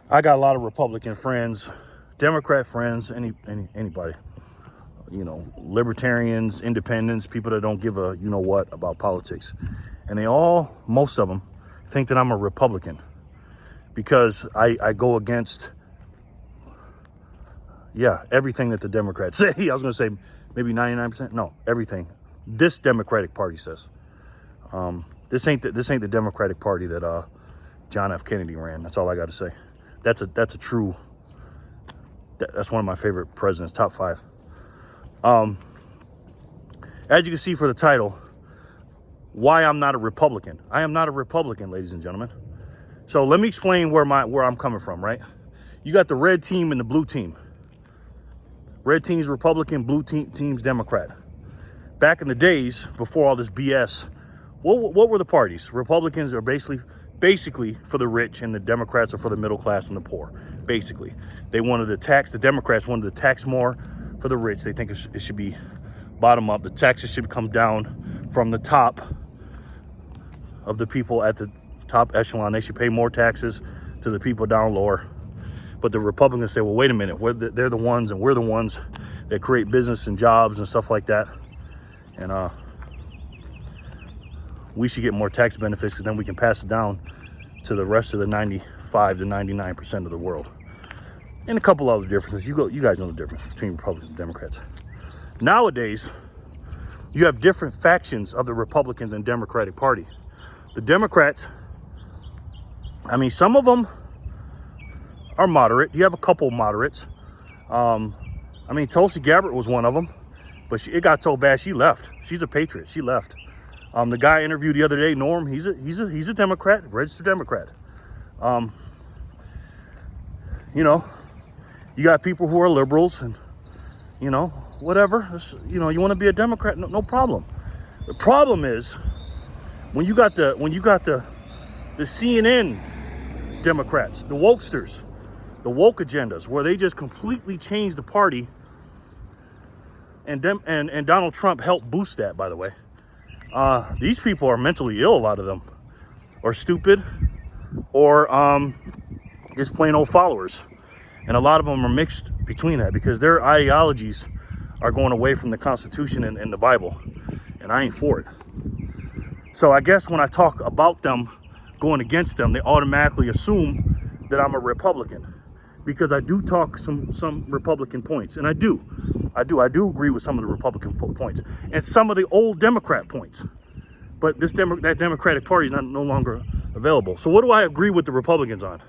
I got a lot of Republican friends, Democrat friends, anybody. Libertarians, independents, people that don't give a what about politics. And most of them, think that I'm a Republican because I go against, everything that the Democrats say. I was going to say maybe 99%. No, everything. This Democratic Party says. This ain't the Democratic Party that John F. Kennedy ran. That's all I got to say. That's one of my favorite presidents, top 5. As you can see for the title, why I'm not a Republican. I am not a Republican, ladies and gentlemen. So let me explain where I'm coming from, right? You got the red team and the blue team. Red team's Republican, blue team's Democrat. Back in the days, before all this BS, what were the parties? Republicans are basically for the rich, and the Democrats are for the middle class and the poor. Basically, they wanted to tax. The Democrats wanted to tax more for the rich. They think it should be bottom up. The taxes should come down from the top of the people at the top echelon. They should pay more taxes to the people down lower. But the Republicans say, well, wait a minute. They're the ones, and we're the ones that create business and jobs and stuff like that. And we should get more tax benefits because then we can pass it down to the rest of the 95 to 99% of the world. And a couple other differences. You guys know the difference between Republicans and Democrats. Nowadays, you have different factions of the Republican and Democratic Party. The Democrats, some of them are moderate. You have a couple moderates. Tulsi Gabbard was one of them, but it got so bad she left. She's a patriot. She left. The guy I interviewed the other day, Norm, he's a Democrat, registered Democrat. You got people who are liberals and, whatever. You want to be a Democrat, no problem. The problem is when you got the CNN Democrats, the wokesters, the woke agendas, where they just completely changed the party. And Donald Trump helped boost that, by the way. These people are mentally ill, a lot of them, or stupid, or just plain old followers. And a lot of them are mixed between that because their ideologies are going away from the Constitution and the Bible. And I ain't for it. So I guess when I talk about them going against them, they automatically assume that I'm a Republican because I do talk some Republican points. And I do agree with some of the Republican points and some of the old Democrat points. But that Democratic Party is no longer available. So what do I agree with the Republicans on?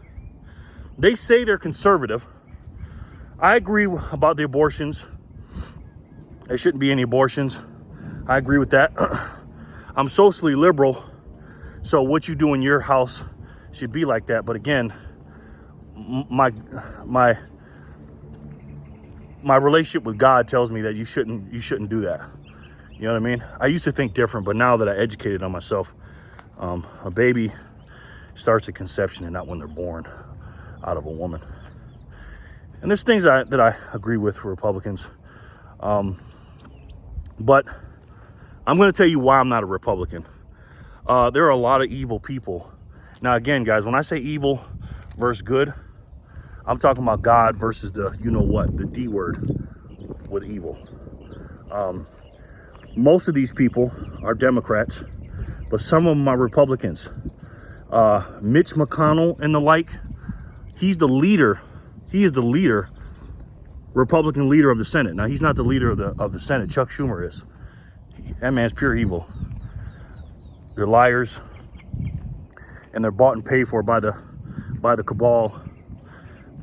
They say they're conservative. I agree about the abortions. There shouldn't be any abortions. I agree with that. I'm socially liberal. So what you do in your house should be like that. But again, my relationship with God tells me that you shouldn't do that. You know what I mean? I used to think different, but now that I educated on myself, a baby starts at conception and not when they're born out of a woman. And there's things that I agree with Republicans. But I'm going to tell you why I'm not a Republican. There are a lot of evil people. Now, again, guys, when I say evil versus good, I'm talking about God versus the D word with evil. Most of these people are Democrats, but some of them are Republicans. Mitch McConnell and the like, he's the leader. He is the leader, Republican leader of the Senate. Now, he's not the leader of the Senate. Chuck Schumer is. That man's pure evil. They're liars, and they're bought and paid for by the cabal,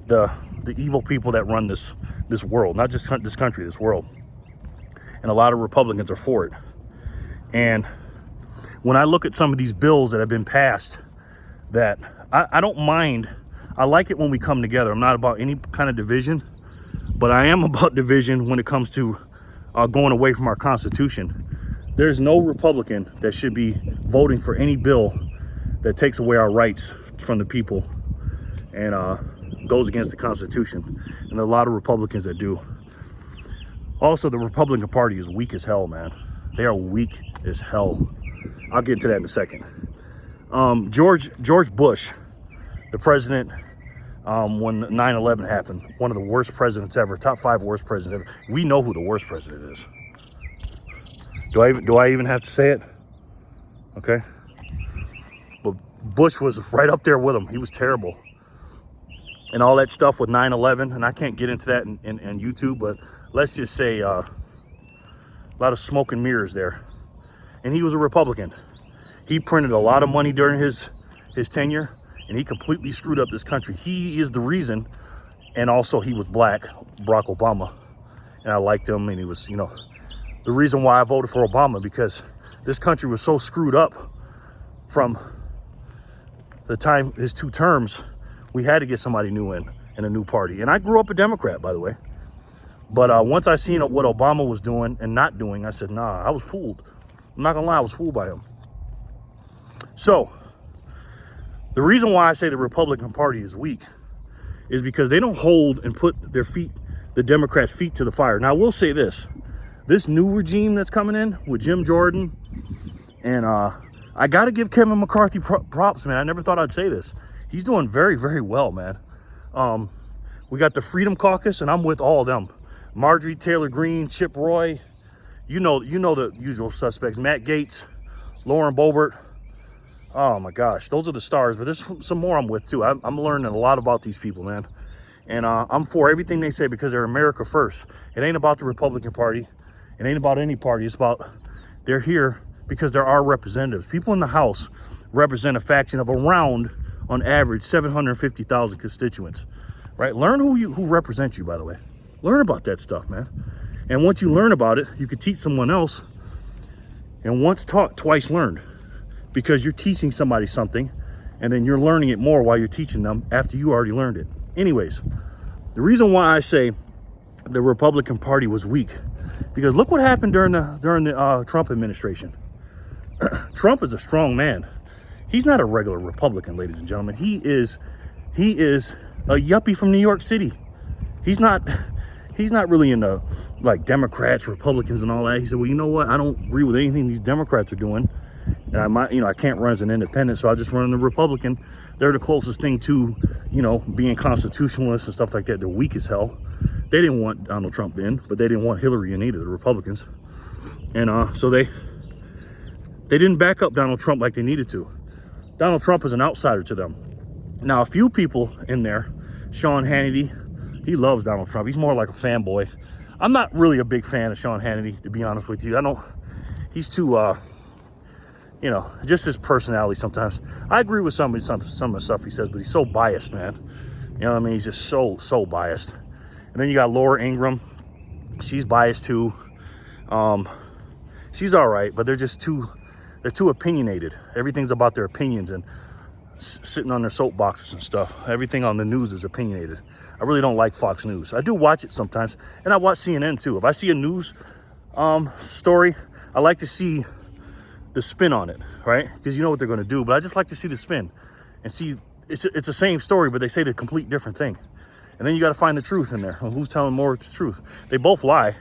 the evil people that run this world, not just this country, this world. And a lot of Republicans are for it. And when I look at some of these bills that have been passed, that I don't mind. I like it when we come together. I'm not about any kind of division, but I am about division when it comes to going away from our Constitution. There's no Republican that should be voting for any bill that takes away our rights from the people and goes against the Constitution. And there are a lot of Republicans that do. Also, the Republican Party is weak as hell, man. They are weak as hell. I'll get into that in a second. George Bush, the president, when 9/11 happened. One of the worst presidents ever, top 5 worst presidents ever. We know who the worst president is. Do I even have to say it? Okay. But Bush was right up there with him. He was terrible. And all that stuff with 9/11, and I can't get into that in YouTube, but let's just say a lot of smoke and mirrors there. And he was a Republican. He printed a lot of money during his tenure, and he completely screwed up this country. He is the reason, and also he was black, Barack Obama, and I liked him, and he was, the reason why I voted for Obama, because this country was so screwed up from the time, his 2 terms, we had to get somebody new in a new party. And I grew up a Democrat, by the way. But once I seen what Obama was doing and not doing, I said, nah, I was fooled. I'm not gonna lie, I was fooled by him. So, the reason why I say the Republican Party is weak is because they don't hold and put the Democrats' feet to the fire. Now, I will say this new regime that's coming in with Jim Jordan, and I got to give Kevin McCarthy props, man. I never thought I'd say this. He's doing very, very well, man. We got the Freedom Caucus, and I'm with all of them. Marjorie Taylor Greene, Chip Roy, you know the usual suspects. Matt Gaetz, Lauren Boebert. Oh my gosh, those are the stars. But there's some more I'm with too. I'm learning a lot about these people, man. And I'm for everything they say because they're America first. It ain't about the Republican Party. It ain't about any party. It's about they're here because there are representatives. People in the House represent a faction of around, on average, 750,000 constituents. Right? Learn who represents you, by the way. Learn about that stuff, man. And once you learn about it, you can teach someone else. And once taught, twice learned. Because you're teaching somebody something, and then you're learning it more while you're teaching them after you already learned it. Anyways, the reason why I say the Republican Party was weak, because look what happened during the Trump administration. Trump is a strong man. He's not a regular Republican, ladies and gentlemen. He is a yuppie from New York City. He's not really into like Democrats, Republicans, and all that. He said, well, you know what? I don't agree with anything these Democrats are doing. And I can't run as an independent, so I'll just run the Republican. They're the closest thing to, being constitutionalists and stuff like that. They're weak as hell. They didn't want Donald Trump in, but they didn't want Hillary in either, the Republicans. And so they didn't back up Donald Trump like they needed to. Donald Trump is an outsider to them. Now, a few people in there, Sean Hannity, he loves Donald Trump. He's more like a fanboy. I'm not really a big fan of Sean Hannity, to be honest with you. He's too, just his personality sometimes. I agree with some of the stuff he says, but he's so biased, man. You know what I mean? He's just so biased. And then you got Laura Ingraham. She's biased too. She's all right, but they're too opinionated. Everything's about their opinions and sitting on their soapboxes and stuff. Everything on the news is opinionated. I really don't like Fox News. I do watch it sometimes, and I watch CNN too. If I see a news story, I like to see the spin on it, right? Because you know what they're going to do, but I just like to see the spin and see it's the same story, but they say the complete different thing. And then you got to find the truth in there. Who's telling more of the truth? They both lie,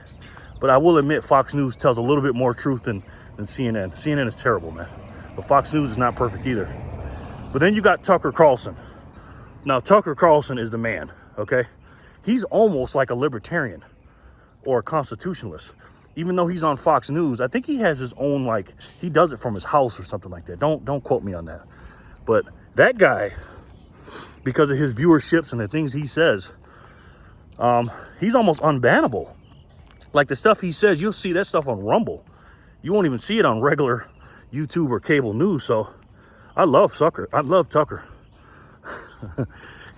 but I will admit Fox News tells a little bit more truth than CNN. CNN is terrible, man. But Fox News is not perfect either. But then you got Tucker Carlson. Now, Tucker Carlson is the man, okay? He's almost like a libertarian or a constitutionalist. Even though he's on Fox News, I think he has his own, he does it from his house or something like that. Don't quote me on that. But that guy, because of his viewerships and the things he says, he's almost unbannable. Like the stuff he says, you'll see that stuff on Rumble. You won't even see it on regular YouTube or cable news. So I love Tucker.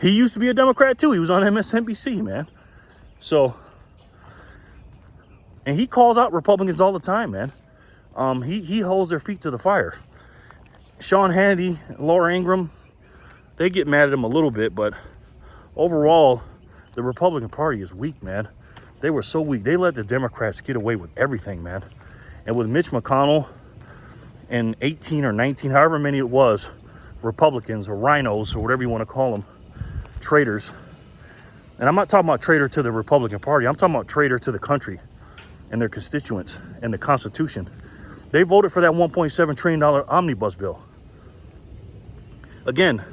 He used to be a Democrat too. He was on MSNBC, man. So, and he calls out Republicans all the time, man. He holds their feet to the fire. Sean Hannity, Laura Ingraham, they get mad at him a little bit, but overall, the Republican Party is weak, man. They were so weak. They let the Democrats get away with everything, man. And with Mitch McConnell and 18 or 19, however many it was, Republicans or rhinos or whatever you want to call them, traitors. And I'm not talking about traitor to the Republican Party. I'm talking about traitor to the country and their constituents and the Constitution. They voted for that $1.7 trillion omnibus bill. Again,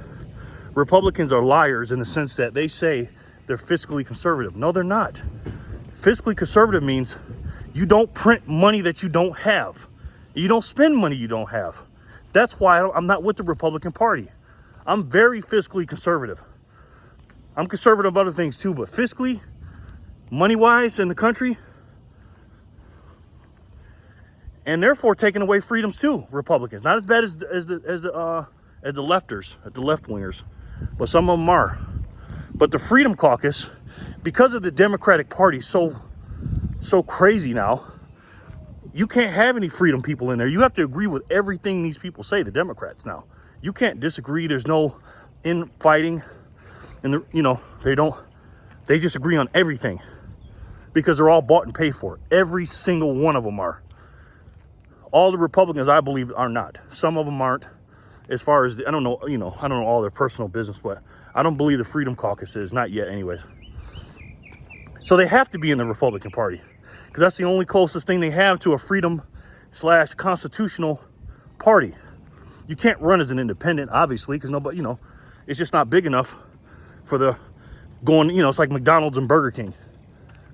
Republicans are liars in the sense that they say they're fiscally conservative. No, they're not. Fiscally conservative means you don't print money that you don't have. You don't spend money you don't have. That's why I'm not with the Republican Party. I'm very fiscally conservative. I'm conservative of other things too, but fiscally, money-wise in the country, and therefore taking away freedoms too, Republicans. Not as bad as the lefters, the left-wingers, but some of them are. But the Freedom Caucus, because of the Democratic Party so crazy now, you can't have any freedom people in there. You have to agree with everything these people say, the Democrats now. You can't disagree. There's no infighting. And, they just agree on everything because they're all bought and paid for. Every single one of them are. All the Republicans, I believe, are not. Some of them aren't. As far as, I don't know all their personal business, but I don't believe the Freedom Caucus is, not yet anyways. So they have to be in the Republican Party because that's the only closest thing they have to a freedom/constitutional party. You can't run as an independent, obviously, because nobody, it's just not big enough for the going, it's like McDonald's and Burger King.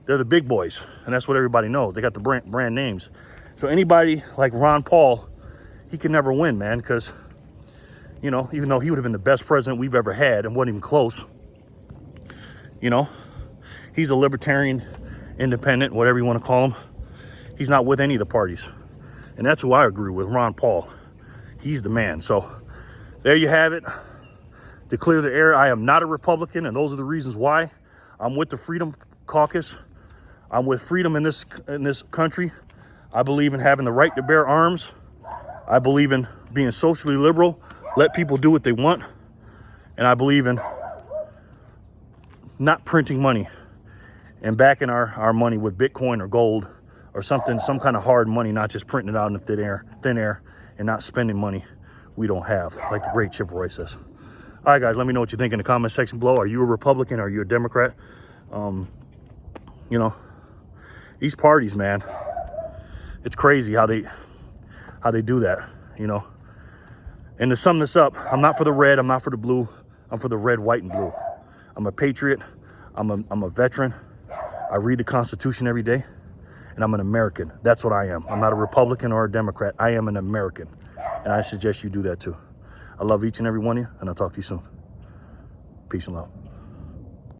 They're the big boys, and that's what everybody knows. They got the brand names. So anybody like Ron Paul, he can never win, man, because, even though he would have been the best president we've ever had and wasn't even close, he's a libertarian, independent, whatever you want to call him. He's not with any of the parties. And that's who I agree with, Ron Paul. He's the man. So there you have it. To clear the air, I am not a Republican, and those are the reasons why. I'm with the Freedom Caucus. I'm with freedom in this country. I believe in having the right to bear arms. I believe in being socially liberal, let people do what they want. And I believe in not printing money and backing our money with Bitcoin or gold or something, some kind of hard money, not just printing it out in the thin air and not spending money we don't have, like the great Chip Roy says. All right, guys, let me know what you think in the comment section below. Are you a Republican? Are you a Democrat? These parties, man, it's crazy how they do that, And to sum this up, I'm not for the red, I'm not for the blue, I'm for the red, white, and blue. I'm a patriot, I'm a veteran, I read the Constitution every day, and I'm an American. That's what I am. I'm not a Republican or a Democrat. I am an American, and I suggest you do that too. I love each and every one of you, and I'll talk to you soon. Peace and love.